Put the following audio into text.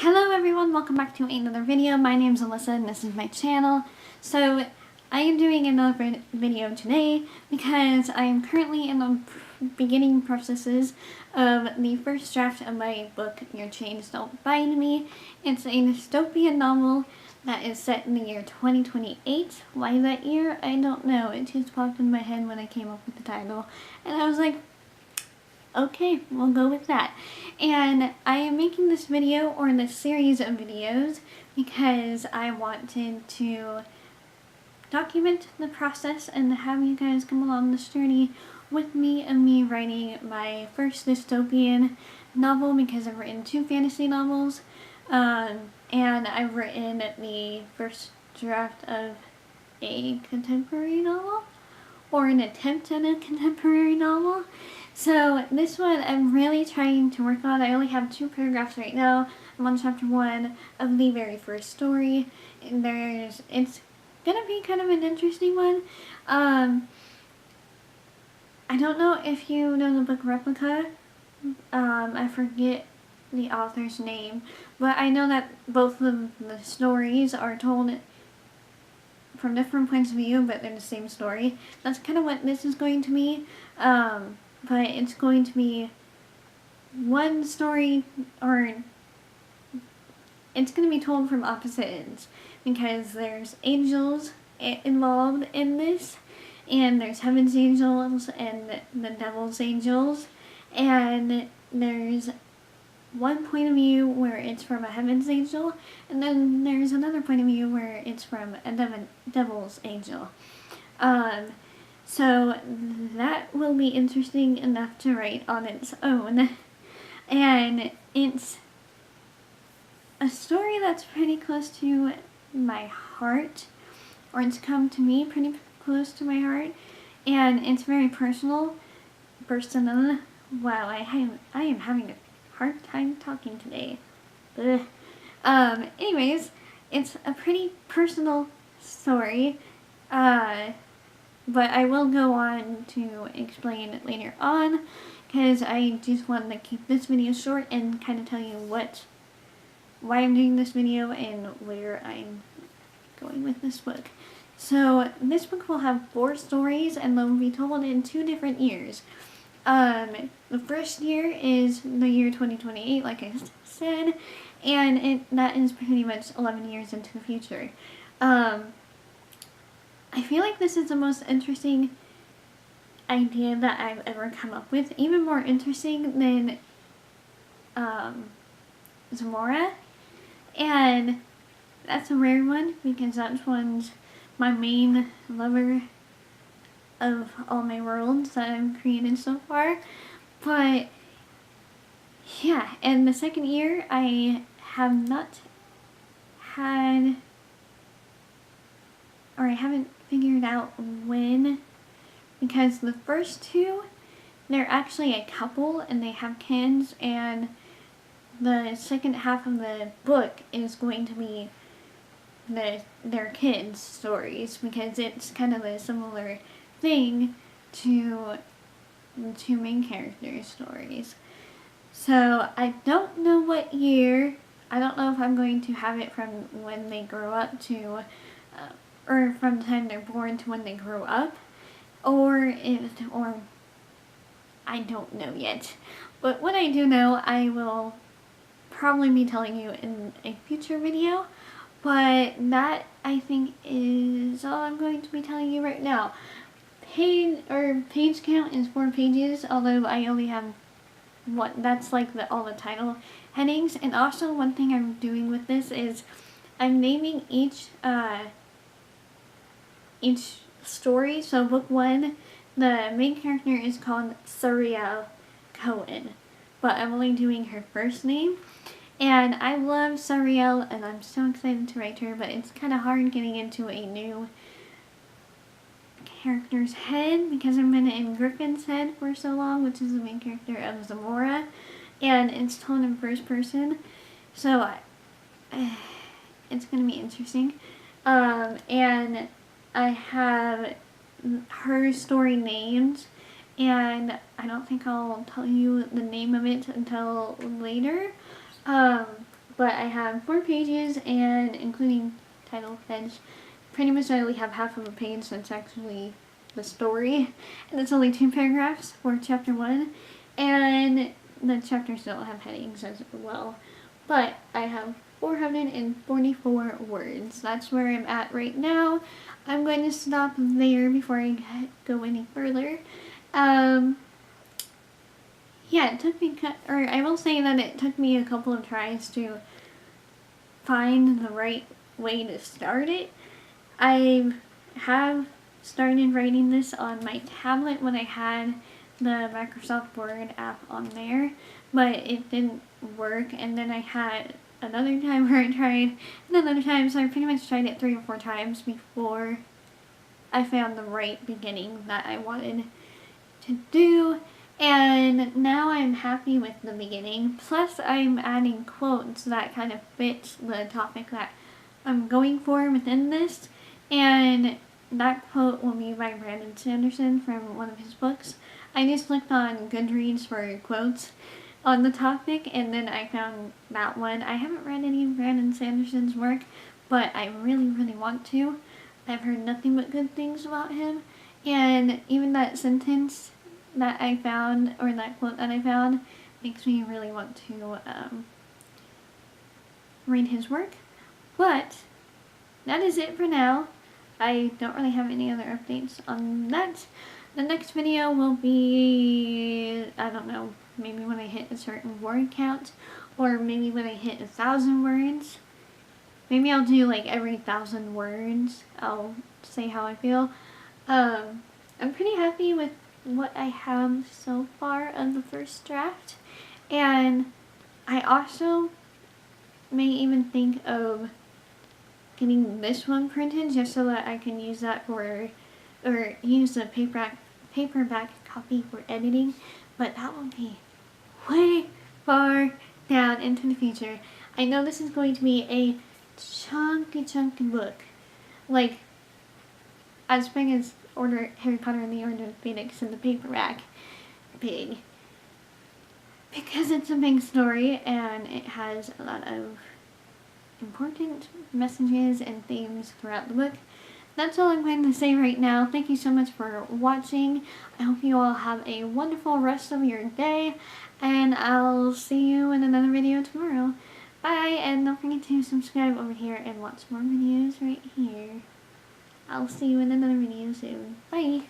Hello everyone, welcome back to another video. My name is Alyssa and this is my channel. So I am doing another video today because I am currently in the beginning processes of the first draft of my book, Your Chains Don't Bind Me. It's a dystopian novel that is set in the year 2028. Why that year? I don't know. It just popped in my head when I came up with the title. And I was like, okay, we'll go with that. And I am making this video, or this series of videos, because I wanted to document the process and have you guys come along this journey with me and me writing my first dystopian novel, because I've written 2 fantasy novels, and I've written the first draft of a contemporary novel, or an attempt at a contemporary novel. So this one I'm really trying to work on. I only have 2 paragraphs right now. I'm on chapter 1 of the very first story. And it's gonna be kind of an interesting one. I don't know if you know the book Replica. I forget the author's name, but I know that both of the stories are told from different points of view, but they're the same story. That's kind of what this is going to be. But it's going to be one story, or it's going to be told from opposite ends, because there's angels involved in this, and there's heaven's angels and the devil's angels, and there's one point of view where it's from a heaven's angel, and then there's another point of view where it's from a devil's angel. So that will be interesting enough to write on its own. And it's a story that's pretty close to my heart, or it's come to me pretty close to my heart, and it's very personal. Wow, I am having a hard time talking today. Anyways, it's a pretty personal story. But I will go on to explain it later on, because I just wanted to keep this video short and kind of tell you why I'm doing this video and where I'm going with this book. So this book will have 4 stories, and they'll be told in 2 different years. The first year is the year 2028, like I said, and that is pretty much 11 years into the future. I feel like this is the most interesting idea that I've ever come up with, even more interesting than Zamora, and that's a rare one because that one's my main lover of all my worlds that I've created so far. But yeah, and the second year I have not had, or I haven't figured out when, because the first 2, they're actually a couple and they have kids, and the second half of the book is going to be their kids' stories, because it's kind of a similar thing to the 2 main characters' stories. So I don't know what year. I don't know if I'm going to have it from when they grow up to or from the time they're born to when they grow up, or I don't know yet. But what I do know, I will probably be telling you in a future video, but that, I think, is all I'm going to be telling you right now. Page count is 4 pages, although I only have that's like all the title headings. And also, one thing I'm doing with this is I'm naming each story. So book 1, the main character is called Sariel Cohen, but I'm only doing her first name. And I love Sariel, and I'm so excited to write her, but it's kind of hard getting into a new character's head, because I've been in Griffin's head for so long, which is the main character of Zamora, and it's told in first person, so it's going to be interesting. And I have her story named, and I don't think I'll tell you the name of it until later. but I have 4 pages, and including title page, pretty much I only have half of a page that's actually the story, and it's only 2 paragraphs for chapter 1, and the chapters don't have headings as well, but I have 444 words. That's where I'm at right now. I'm going to stop there before I go any further. Yeah, it took me, or I will say that it took me a couple of tries to find the right way to start it. I have started writing this on my tablet when I had the Microsoft Word app on there, but it didn't work, and then I had another time where I tried, and another time, so I pretty much tried it 3 or 4 times before I found the right beginning that I wanted to do, and now I'm happy with the beginning. Plus I'm adding quotes that kind of fit the topic that I'm going for within this, and that quote will be by Brandon Sanderson from one of his books. I just looked on Goodreads for quotes on the topic, and then I found that one. I haven't read any of Brandon Sanderson's work, but I really, really want to. I've heard nothing but good things about him, and even that sentence that I found, or that quote that I found, makes me really want to read his work. But that is it for now. I don't really have any other updates on that. The next video will be, I don't know, maybe when I hit a certain word count, or maybe when I hit 1,000 words. Maybe I'll do like every 1,000 words, I'll say how I feel. I'm pretty happy with what I have so far of the first draft, and I also may even think of getting this one printed just so that I can use that for, or use the paperback copy for editing, but that will be way far down into the future. I know this is going to be a chunky book, like as big as Harry Potter and the Order of Phoenix in the paperback big, because it's a big story and it has a lot of important messages and themes throughout the book. That's all I'm going to say right now. Thank you so much for watching. I hope you all have a wonderful rest of your day, and I'll see you in another video tomorrow. Bye, and don't forget to subscribe over here and watch more videos right here. I'll see you in another video soon. Bye!